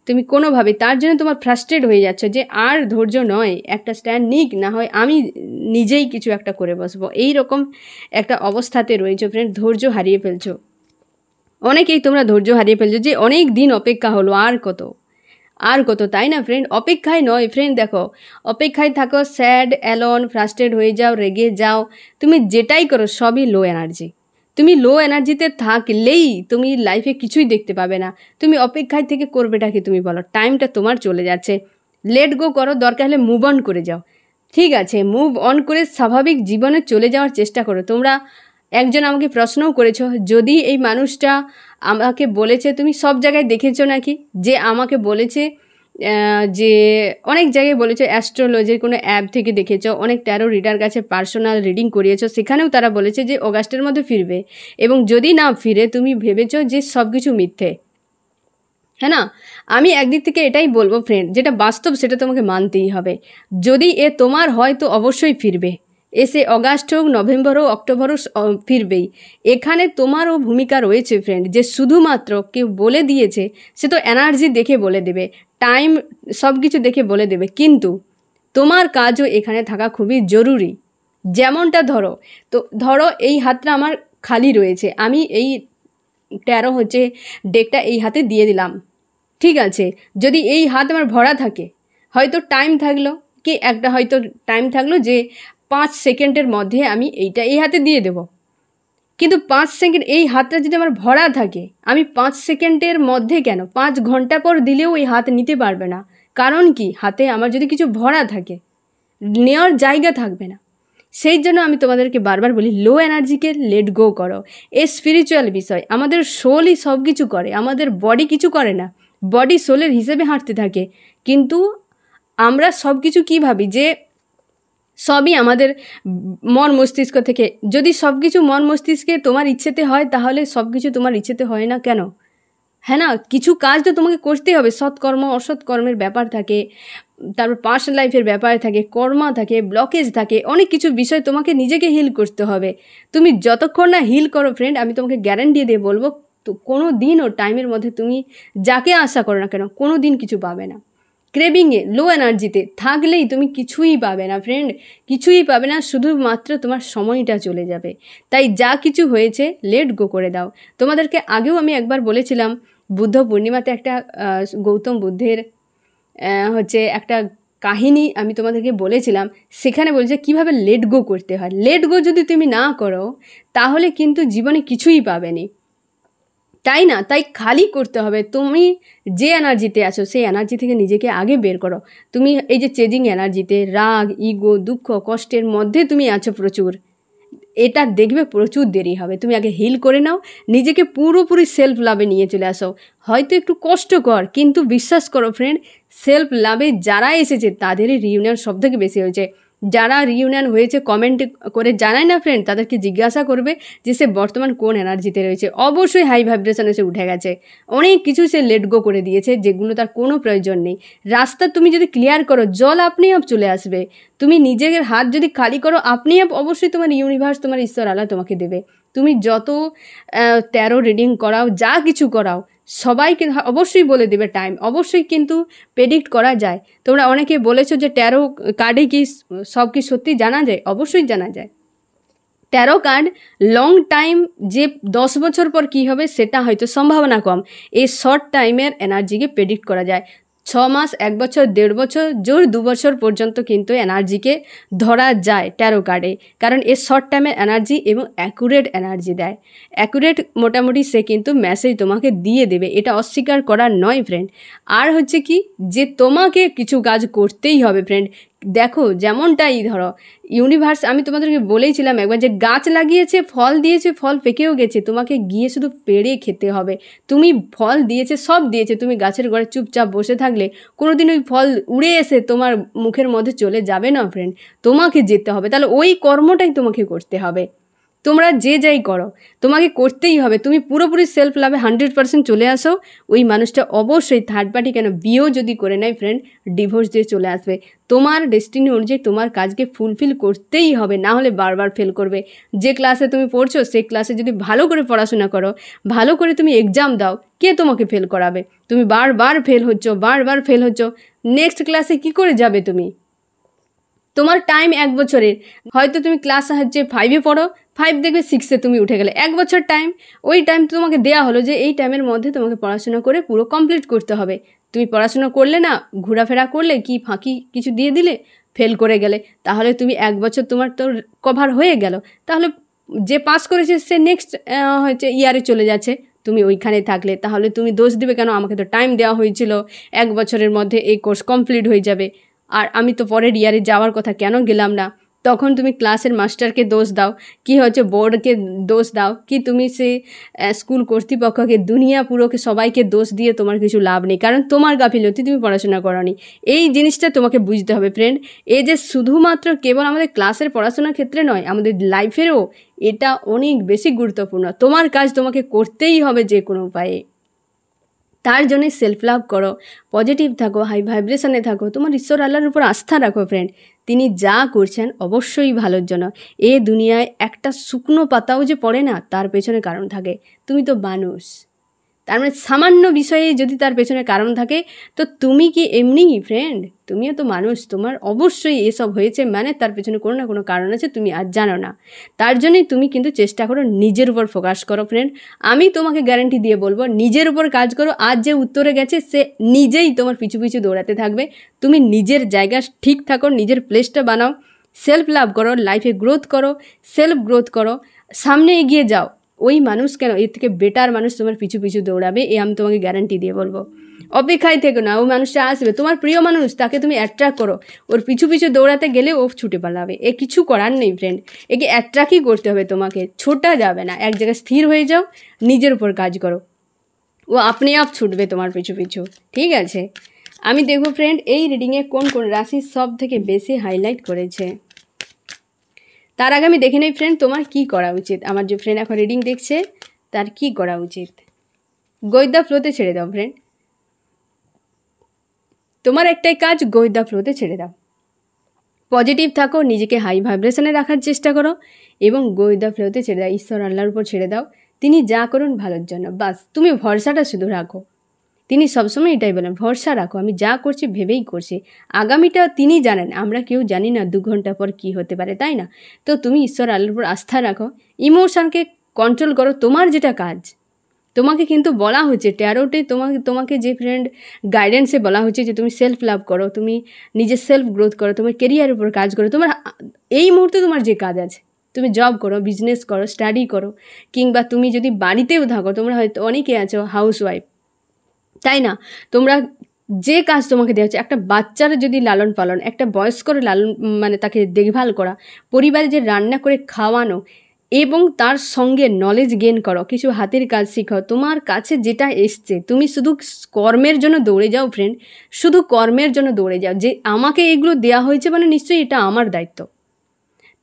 তুমি কোনোভাবে, তার জন্য তোমার ফ্রাস্ট্রেট হয়ে যাচ্ছ যে আর ধৈর্য নয়, একটা স্ট্যান্ড নিক, না হয় আমি নিজেই কিছু একটা করে বসবো। এই রকম একটা অবস্থাতে রয়েছো ফ্রেন্ড, ধৈর্য হারিয়ে ফেলছো। অনেকেই তোমরা ধৈর্য হারিয়ে ফেলছো যে অনেক দিন অপেক্ষা হলো, আর কত, তাই না ফ্রেন্ড? অপেক্ষায় নয় ফ্রেন্ড, দেখো অপেক্ষায় থাকো, স্যাড, অ্যালোন, ফ্রাস্ট্রেট হয়ে যাও, রেগে যাও, তুমি যেটাই করো সবই লো এনার্জি। তুমি লো এনার্জিতে থাকলেই তুমি লাইফে কিছুই দেখতে পাবে না। তুমি অপেক্ষায় থেকে করবেটা কি তুমি বলো? টাইমটা তোমার চলে যাচ্ছে, লেট গো করো, দরকার হলে মুভ অন করে যাও। ঠিক আছে, মুভ অন করে স্বাভাবিক জীবনে চলে যাওয়ার চেষ্টা করো। তোমরা একজন আমাকে প্রশ্নও করেছো, যদি এই মানুষটা আমাকে বলেছে, তুমি সব জায়গায় দেখেছো নাকি, যে আমাকে বলেছে যে অনেক জায়গায় বলেছো, অ্যাস্ট্রোলজির কোনো অ্যাপ থেকে দেখেছো, অনেক ট্যারো রিডার কাছে পার্সোনাল রিডিং করিয়েছো, সেখানেও তারা বলেছে যে অগাস্টের মধ্যে ফিরবে, এবং যদি না ফিরে তুমি ভেবেছো যে সব কিছু মিথ্যে, হ্যাঁ না? আমি একদিক থেকে এটাই বলবো ফ্রেন্ড, যেটা বাস্তব সেটা তোমাকে মানতেই হবে। যদি এ তোমার হয় তো অবশ্যই ফিরবে, এসে অগাস্ট হোক, নভেম্বর হোক, অক্টোবর হোক, ফিরবেই। এখানে তোমারও ভূমিকা রয়েছে ফ্রেন্ড, যে শুধুমাত্র কেউ বলে দিয়েছে, সে তো এনার্জি দেখে বলে দেবে, টাইম সব কিছু দেখে বলে দেবে, কিন্তু তোমার কাজও এখানে থাকা খুবই জরুরি। যেমনটা ধরো এই হাতটা আমার খালি রয়েছে, আমি এই ট্যারো হচ্ছে ডেকটা এই হাতে দিয়ে দিলাম, ঠিক আছে। যদি এই হাত আমার ভরা থাকে, হয়তো টাইম থাকলো, কি একটা হয়তো টাইম থাকলো যে 5 সেকেন্ডের মধ্যে আমি এইটা এই হাতে দিয়ে দেব, কিন্তু 5 সেকেন্ড এই হাতটা যদি আমার ভরা থাকে, আমি 5 সেকেন্ডের মধ্যে কেন 5 ঘন্টা পর দিলেও ওই হাত নিতে পারবে না। কারণ কি, হাতে আমার যদি কিছু ভরা থাকে, নেওয়ার জায়গা থাকবে না। সেই জন্য আমি তোমাদেরকে বারবার বলি, লো এনার্জিকে লেট গো করো। এই স্পিরিচুয়াল বিষয়, আমাদের সোলই সব কিছু করে, আমাদের বডি কিছু করে না। বডি সোলের হিসেবে হাঁটতে থাকে, কিন্তু আমরা সব কিছু কী ভাবি যে সবই আমাদের মন মস্তিষ্ক থেকে। যদি সব কিছু মন মস্তিষ্কে তোমার ইচ্ছেতে হয়, তাহলে সব কিছু তোমার ইচ্ছেতে হয় না কেন? হ্যাঁ না, কিছু কাজ তো তোমাকে করতেই হবে। সৎকর্ম অসৎ কর্মের ব্যাপার থাকে, তারপর পাস্ট লাইফের ব্যাপার থাকে, কর্মা থাকে, ব্লকেজ থাকে, অনেক কিছু বিষয় তোমাকে নিজেকে হিল করতে হবে। তুমি যতক্ষণ না হিল করো ফ্রেন্ড, আমি তোমাকে গ্যারান্টি দিয়ে বলবো, তো কোনো দিনও টাইমের মধ্যে তুমি যাকে আশা করো না কেন, কোনো দিন কিছু পাবে না। ক্রেভিংয়ে লো এনার্জিতে থাকলেই তুমি কিছুই পাবে না ফ্রেন্ড, কিছুই পাবে না, শুধুমাত্র তোমার সময়টা চলে যাবে। তাই যা কিছু হয়েছে লেট গো করে দাও। তোমাদেরকে আগেও আমি একবার বলেছিলাম, বুদ্ধ পূর্ণিমাতে একটা গৌতম বুদ্ধের হচ্ছে একটা কাহিনী আমি তোমাদেরকে বলেছিলাম। সেখানে বলছে কীভাবে লেট গো করতে হয়। লেট গো যদি তুমি না করো, তাহলে কিন্তু জীবনে কিছুই পাবে না, তাই না? তাই খালি করতে হবে। তুমি যে এনার্জিতে আছো, সেই এনার্জি থেকে নিজেকে আগে বের করো। তুমি এই যে চেজিং এনার্জিতে, রাগ, ইগো, দুঃখ, কষ্টের মধ্যে তুমি আছো প্রচুর, এটা দেখবে প্রচুর দেরি হবে। তুমি আগে হিল করে নাও, নিজেকে পুরোপুরি সেলফ লাভে নিয়ে চলে আসো। হয়তো একটু কষ্টকর, কিন্তু বিশ্বাস করো ফ্রেন্ড, সেলফ লাভে যারা এসেছে তাদেরই রিউনিয়ন সব থেকে বেশি হয়েছে। যারা রিউনিয়ন হয়েছে কমেন্ট করে জানায় না ফ্রেন্ড, তাদেরকে জিজ্ঞাসা করবে যে সে বর্তমান কোন এনার্জিতে রয়েছে। অবশ্যই হাই ভাইব্রেশনে সে উঠে গেছে, অনেক কিছু সে লেট গো করে দিয়েছে যেগুলো তার কোনো প্রয়োজন নেই। রাস্তা তুমি যদি ক্লিয়ার করো, জল আপনি আপ চলে আসবে। তুমি নিজের হাত যদি খালি করো, আপনি আপ অবশ্যই তোমার ইউনিভার্স, তোমার ঈশ্বর আল্লাহ তোমাকে দেবে। তুমি যত ট্যারো রিডিং করাও, যা কিছু করাও, সবাইকে অবশ্যই বলে দেবে টাইম। অবশ্যই কিন্তু প্রেডিক্ট করা যায়। তোমরা অনেকে বলেছো যে ট্যারো কার্ডে কি সব কি সত্যি জানা যায়? অবশ্যই জানা যায়। ট্যারো কার্ড লং টাইম, যে 10 বছর পর কী হবে সেটা হয়তো সম্ভাবনা কম। এই শর্ট টাইমের এনার্জিকে প্রেডিক্ট করা যায়। 6 মাস, 1 বছর, 1.5 বছর, জোর 2 বছর পর্যন্ত কিন্তু এনার্জিকে ধরা যায় ট্যারো কার্ডে, কারণ এর শর্ট টাইমের এনার্জি এবং অ্যাকুরেট এনার্জি দেয়। অ্যাকুরেট মোটামুটি সে কিন্তু মেসেজ তোমাকে দিয়ে দেবে, এটা অস্বীকার করার নয় ফ্রেন্ড। আর হচ্ছে কি, যে তোমাকে কিছু কাজ করতেই হবে ফ্রেন্ড। দেখো, যেমনটাই ধরো ইউনিভার্স, আমি তোমাদেরকে বলেইছিলাম একবার যে গাছ লাগিয়েছে, ফল দিয়েছে, ফল পেকেও গেছে, তোমাকে গিয়ে শুধু পেড়ে খেতে হবে। তুমি ফল দিয়েছে, সব দিয়েছে, তুমি গাছের গোড়ায় চুপচাপ বসে থাকলে কোনো দিন ওই ফল উড়ে এসে তোমার মুখের মধ্যে চলে যাবে না ফ্রেন্ড। তোমাকে যেতে হবে, তাহলে ওই কর্মটাই তোমাকে করতে হবে। তোমরা যে যাই করো, তোমাকে করতেই হবে। তুমি পুরোপুরি সেলফ লাভে 100% চলে আসো, ওই মানুষটা অবশ্যই থার্ড পার্টি কেন বিয়েও যদি করে নেয় ফ্রেন্ড, ডিভোর্স দিয়ে চলে আসবে। তোমার ডেস্টিনি অনুযায়ী তোমার কাজকে ফুলফিল করতেই হবে, না হলে বারবার ফেল করবে। যে ক্লাসে তুমি পড়ছো, সেই ক্লাসে যদি ভালো করে পড়াশোনা করো, ভালো করে তুমি এক্সাম দাও, কে তোমাকে ফেল করাবে? তুমি বারবার ফেল হচ্ছ, বারবার ফেল হচ্ছ, নেক্সট ক্লাসে কি করে যাবে তুমি? তোমার টাইম 1 বছরের, হয়তো তুমি ক্লাস হচ্ছে 5-এ পড়ো, 5 দেখবে 6-এ তুমি উঠে গেলে, 1 বছর টাইম। ওই টাইম তোমাকে দেওয়া হলো যে এই টাইমের মধ্যে তোমাকে পড়াশোনা করে পুরো কমপ্লিট করতে হবে। তুমি পড়াশোনা করলে না, ঘোরাফেরা করলে, কি ফাঁকি কিছু দিয়ে দিলে, ফেল করে গেলে, তাহলে তুমি 1 বছর তোমার তো কভার হয়ে গেল। তাহলে যে পাস করেছে সে নেক্সট হচ্ছে ইয়ারে চলে যাচ্ছে, তুমি ওইখানে থাকলে তাহলে তুমি দোষ দিবে কেন? আমাকে তো টাইম দেওয়া হয়েছিল 1 বছরের মধ্যে এই কোর্স কমপ্লিট হয়ে যাবে, আর আমি তো পরের ইয়ারে যাওয়ার কথা কেন গেলাম না? তখন তুমি ক্লাসের মাস্টারকে দোষ দাও, কি হচ্ছে বোর্ডকে দোষ দাও, কি তুমি সে স্কুল কর্তৃপক্ষকে, দুনিয়া পুরোকে সবাইকে দোষ দিয়ে তোমার কিছু লাভ নেই, কারণ তোমার গাফিলতি, তুমি পড়াশোনা করোনি। এই জিনিসটা তোমাকে বুঝতে হবে ফ্রেন্ড। এই যে শুধুমাত্র কেবল আমাদের ক্লাসের পড়াশোনার ক্ষেত্রে নয়, আমাদের লাইফেরও এটা অনেক বেশি গুরুত্বপূর্ণ। তোমার কাজ তোমাকে করতেই হবে যে কোনো উপায়ে। তার জন্যে সেলফ লাভ করো, পজিটিভ থাকো, হাই ভাইব্রেশনে থাকো, তোমার ঈশ্বর আল্লাহর উপর আস্থা রাখো ফ্রেন্ড। তিনি যা করছেন অবশ্যই ভালোর জন্য। এ দুনিয়ায় একটা শুকনো পাতাও যে পড়ে না, তার পেছনে কারণ থাকে। তুমি তো মানুষ, তার মানে সামান্য বিষয়ে যদি তার পেছনে কারণ থাকে, তো তুমি কি এমনিই ফ্রেন্ড? তুমিও তো মানুষ, তোমার অবশ্যই এসব হয়েছে মানে তার পেছনে কোনো না কোনো কারণ আছে, তুমি আর জানো না। তার জন্যই তুমি কিন্তু চেষ্টা করো, নিজের উপর ফোকাস করো ফ্রেন্ড। আমি তোমাকে গ্যারান্টি দিয়ে বলবো, নিজের উপর কাজ করো। আজ যে উত্তরে গেছে সে নিজেই তোমার পিছু পিছু দৌড়াতে থাকবে। তুমি নিজের জায়গা ঠিক থাকো, নিজের প্লেসটা বানাও, সেলফ লাভ করো, লাইফে গ্রোথ করো, সেলফ গ্রোথ করো, সামনে এগিয়ে যাও। ওই মানুষ কেন, এর থেকে বেটার মানুষ তোমার পিছু পিছু দৌড়াবে, এ আমি তোমাকে গ্যারান্টি দিয়ে বলবো। অপেক্ষায় থেকো না, ওই মানুষটা আসবে, তোমার প্রিয় মানুষ, তাকে তুমি অ্যাট্রাক্ট করো। ওর পিছু পিছু দৌড়াতে গেলে ও ছুটে পালাবে, এ কিছু করার নেই ফ্রেন্ড। একে অ্যাট্রাক্টই করতে হবে তোমাকে, ছোটা যাবে না। এক জায়গায় স্থির হয়ে যাও, নিজের উপর কাজ করো, ও আপনি আপ ছুটবে তোমার পিছু পিছু, ঠিক আছে? আমি দেখবো ফ্রেন্ড এই রিডিংয়ে কোন কোন রাশি সব থেকে বেশি হাইলাইট করেছে। তার আগে আমি দেখে নেই ফ্রেন্ড তোমার কি করা উচিত। আমার যে ফ্রেন্ড এখন রিডিং দেখছে তার কি করা উচিত। গোয়েন্দা ফ্লোতে ছেড়ে দাও ফ্রেন্ড, তোমার একটাই কাজ, গোয়েন্দা ফ্লোতে ছেড়ে দাও। পজিটিভ থাকো, নিজেকে হাই ভাইব্রেশনে রাখার চেষ্টা করো এবং গোয়েন্দা ফ্লোতে ছেড়ে দাও। ঈশ্বর আল্লাহর উপর ছেড়ে দাও, তিনি যা করুন ভালোর জন্য। বাস তুমি ভরসাটা শুধু রাখো। তিনি সবসময় এটাই বলেন, ভরসা রাখো, আমি যা করছি ভেবেই করছি। আগামীটা তিনি জানেন, আমরা কেউ জানি না 2 ঘন্টা পর কী হতে পারে, তাই না? তো তুমি ঈশ্বর আল্লাহর উপর আস্থা রাখো, ইমোশনকে কন্ট্রোল করো, তোমার যেটা কাজ। তোমাকে কিন্তু বলা হচ্ছে ট্যারোটে, তোমাকে যে ফ্রেন্ড গাইডেন্সে বলা হচ্ছে যে তুমি সেলফ লাভ করো, তুমি নিজের সেলফ গ্রোথ করো, তোমার কেরিয়ারের উপর কাজ করো। তোমার এই মুহূর্তে তোমার যে কাজ আছে, তুমি জব করো, বিজনেস করো, স্টাডি করো, কিংবা তুমি যদি বাড়িতেও থাকো, তোমরা হয়তো অনেকে আছো হাউস ওয়াইফ, তাই না? তোমরা যে কাজ তোমাকে দেওয়া হচ্ছে, একটা বাচ্চার যদি লালন পালন, একটা বয়স্কর লালন মানে তাকে দেখভাল করা, পরিবারে যে রান্না করে খাওয়ানো এবং তার সঙ্গে নলেজ গেইন করো, কিছু হাতের কাজ শিখাও। তোমার কাছে যেটা এসছে তুমি শুধু কর্মের জন্য দৌড়ে যাও ফ্রেন্ড, শুধু কর্মের জন্য দৌড়ে যাও, যে আমাকে এগুলো দেওয়া হয়েছে মানে নিশ্চয়ই এটা আমার দায়িত্ব,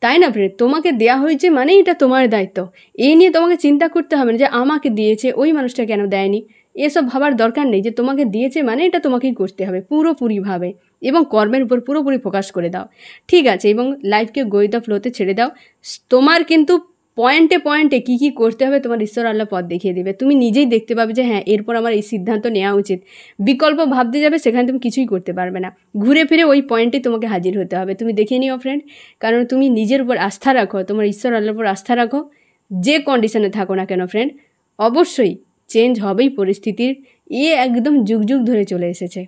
তাই না ফ্রেন্ড? তোমাকে দেওয়া হয়েছে মানে এটা তোমার দায়িত্ব। এই নিয়ে তোমাকে চিন্তা করতে হবে না যে আমাকে দিয়েছে ওই মানুষটা কেন দেয়নি, এসব ভাবার দরকার নেই। যে তোমাকে দিয়েছে মানে এটা তোমাকেই করতে হবে পুরোপুরিভাবে, এবং কর্মের উপর পুরোপুরি ফোকাস করে দাও, ঠিক আছে? এবং লাইফকে গোয়েন্দা ফ্লোতে ছেড়ে দাও। তোমার কিন্তু পয়েন্টে পয়েন্টে কী কী করতে হবে তোমার ঈশ্বর আল্লাহ পথ দেখিয়ে দেবে। তুমি নিজেই দেখতে পাবে যে হ্যাঁ, এরপর আমার এই সিদ্ধান্ত নেওয়া উচিত। বিকল্প ভাবতে যাবে, সেখানে তুমি কিছুই করতে পারবে না, ঘুরে ফিরে ওই পয়েন্টে তোমাকে হাজির হতে হবে। তুমি দেখে নিও ফ্রেন্ড, কারণ তুমি নিজের উপর আস্থা রাখো, তোমার ঈশ্বর আল্লাহর উপর আস্থা রাখো। যে কন্ডিশনে থাকো না কেন ফ্রেন্ড, অবশ্যই চেঞ্জ হবেই পরিস্থিতির। একদম যুগ যুগ ধরে চলে এসেছে,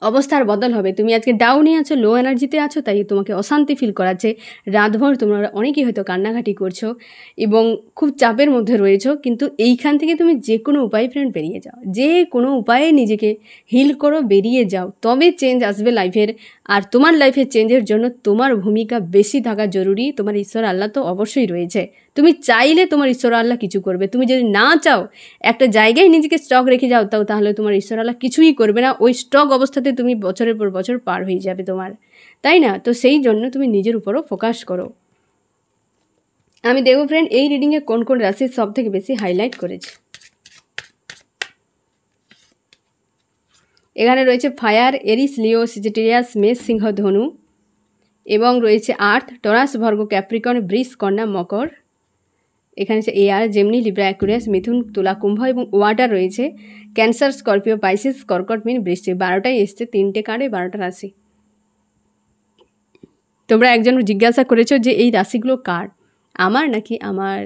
অবস্থার বদল হবে। তুমি আজকে ডাউনে আছো, লো এনার্জিতে আছো, তাই তোমাকে অশান্তি ফিল করাচ্ছে। রাতভর তোমরা অনেকেই হয়তো কান্নাকাটি করছো এবং খুব চাপের মধ্যে রয়েছো, কিন্তু এইখান থেকে তুমি যে কোনো উপায়ে ফ্রেন্ড বেরিয়ে যাও, যে কোনো উপায়ে নিজেকে হিল করো, বেরিয়ে যাও, তবে চেঞ্জ আসবে লাইফের। আর তোমার লাইফের চেঞ্জের জন্য তোমার ভূমিকা বেশি থাকা জরুরি। তোমার ঈশ্বর আল্লাহ তো অবশ্যই রয়েছে, তুমি চাইলে তোমার ঈশ্বর আল্লাহ কিছু করবে। তুমি যদি না চাও, একটা জায়গায় নিজেকে স্টক রেখে যাও, তাহলে তোমার ঈশ্বর আল্লাহ কিছুই করবে না। ওই স্টক অবস্থাতে তুমি বছরের পর বছর পার হয়ে যাবে তোমার, তাই না? তো সেই জন্য তুমি নিজের উপরও ফোকাস করো। আমি দেখব ফ্রেন্ড এই রিডিংয়ে কোন কোন রাশি সব থেকে বেশি হাইলাইট করেছে। এখানে রয়েছে ফায়ার, এরিস, লিও, সেজিটেরিয়াস, মেষ, সিংহ, ধনু, এবং রয়েছে আর্থ, টরাস, ভর্গ, ক্যাপ্রিকন, বৃষ, কন্যা, মকর। এখানে হচ্ছে এয়ার, জেমিনি, লিব্রা, অ্যাকুয়ারিয়াস, মিথুন, তুলা, কুম্ভ, এবং ওয়াটার রয়েছে ক্যান্সার, স্করপিও, পাইসিস, কর্কট, মীন, বৃশ্চিক। 12টাই এসছে, 3টে কার্ডে 12টা রাশি। তোমরা একজন জিজ্ঞাসা করেছো যে এই রাশিগুলো কার, আমার নাকি আমার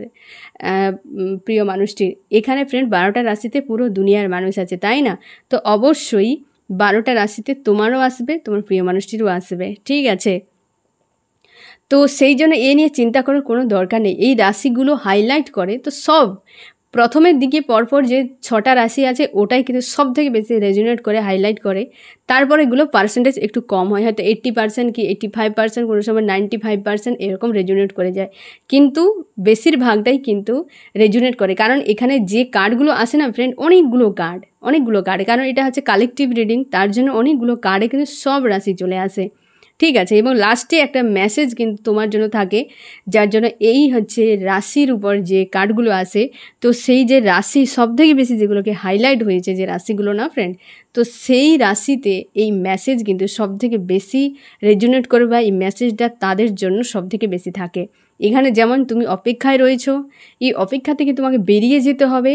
প্রিয় মানুষটির? এখানে ফ্রেন্ড 12টা রাশিতে পুরো দুনিয়ার মানুষ আছে, তাই না? তো অবশ্যই 12টা রাশিতে তোমারও আসবে, তোমার প্রিয় মানুষটিরও আসবে, ঠিক আছে? তো সেই জন্য এ নিয়ে চিন্তা করার কোনো দরকার নেই। এই রাশিগুলো হাইলাইট করে, তো সব প্রথমের দিকে পরপর যে 6টা রাশি আছে ওটাই কিন্তু সব থেকে বেশি রেজোনেট করে, হাইলাইট করে। তারপরে এগুলো পার্সেন্টেজ একটু কম হয়, হয়তো 80% কি 85%, কোনো সময় 95% এরকম রেজোনেট করে যায়, কিন্তু বেশিরভাগটাই কিন্তু রেজোনেট করে। কারণ এখানে যে কার্ডগুলো আসে না ফ্রেন্ড, অনেকগুলো কার্ড, কারণ এটা হচ্ছে কালেকটিভ রিডিং, তার জন্য অনেকগুলো কার্ডে কিন্তু সব রাশি চলে আসে, ঠিক আছে? এবং লাস্টে একটা মেসেজ কিন্তু তোমার জন্য থাকে, যার জন্য এই হচ্ছে রাশির উপর যে কার্ডগুলো আসে, তো সেই যে রাশি সব থেকে বেশি যেগুলোকে হাইলাইট হয়েছে, যে রাশিগুলো না ফ্রেন্ড, তো সেই রাশিতে এই মেসেজ কিন্তু সব থেকে বেশি রেজোনেট করে, বা এই মেসেজটা তাদের জন্য সব থেকে বেশি থাকে। এখানে যেমন তুমি অপেক্ষায় রয়েছো, এই অপেক্ষা থেকে তোমাকে বেরিয়ে যেতে হবে,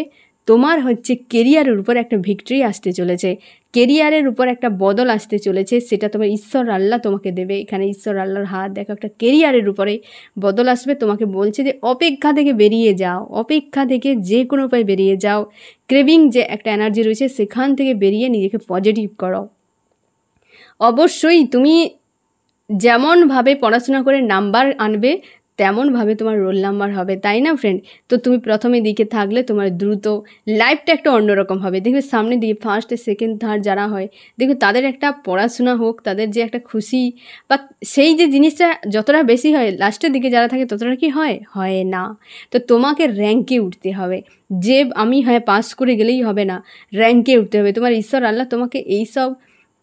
তোমার হচ্ছে কেরিয়ারের উপর একটা ভিক্টরি আসতে চলেছে, কেরিয়ারের উপর একটা বদল আসতে চলেছে, সেটা তোমার ঈশ্বর আল্লাহ তোমাকে দেবে। এখানে ঈশ্বর আল্লাহর হাত দেখো, একটা কেরিয়ারের উপরে বদল আসবে। তোমাকে বলছে যে অপেক্ষা থেকে বেরিয়ে যাও, অপেক্ষা থেকে যে কোনো উপায় বেরিয়ে যাও। ক্রেভিং যে একটা এনার্জি রয়েছে সেখান থেকে বেরিয়ে নিজেকে পজিটিভ করো। অবশ্যই তুমি যেমনভাবে পড়াশোনা করে নাম্বার আনবে তেমনভাবে তোমার রোল নাম্বার হবে, তাই না ফ্রেন্ড? তো তুমি প্রথমে দিকে থাকলে তোমার দ্রুত লাইফটা একটা অন্যরকম হবে। দেখবে সামনে দিকে ফার্স্ট সেকেন্ড থার্ড যারা হয়, দেখবে তাদের একটা পড়াশোনা হোক, তাদের যে একটা খুশি বা সেই যে জিনিসটা যতটা বেশি হয়, লাস্টের দিকে যারা থাকে ততটা কি হয়, হয় না। তো তোমাকে র্যাঙ্কে উঠতে হবে, যে আমি পাস করে গেলেই হবে না, র্যাঙ্কে উঠতে হবে। তোমার ঈশ্বর আল্লাহ তোমাকে এইসব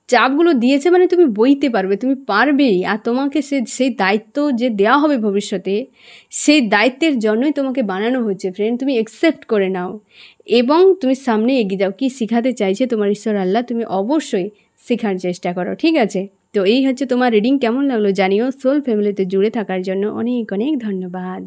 চাপগুলো দিয়েছে মানে তুমি বইতে পারবে, তুমি পারবেই। আর তোমাকে সেই দায়িত্ব যে দেওয়া হবে ভবিষ্যতে, সেই দায়িত্বের জন্যই তোমাকে বানানো হচ্ছে ফ্রেন্ড। তুমি অ্যাকসেপ্ট করে নাও এবং তুমি সামনে এগিয়ে যাও। কি শেখাতে চাইছে তোমার ঈশ্বর আল্লাহ, তুমি অবশ্যই শেখার চেষ্টা করো, ঠিক আছে? তো এই হচ্ছে তোমার রিডিং। কেমন লাগলো জানিও। সোল ফ্যামিলিতে জুড়ে থাকার জন্য অনেক অনেক ধন্যবাদ।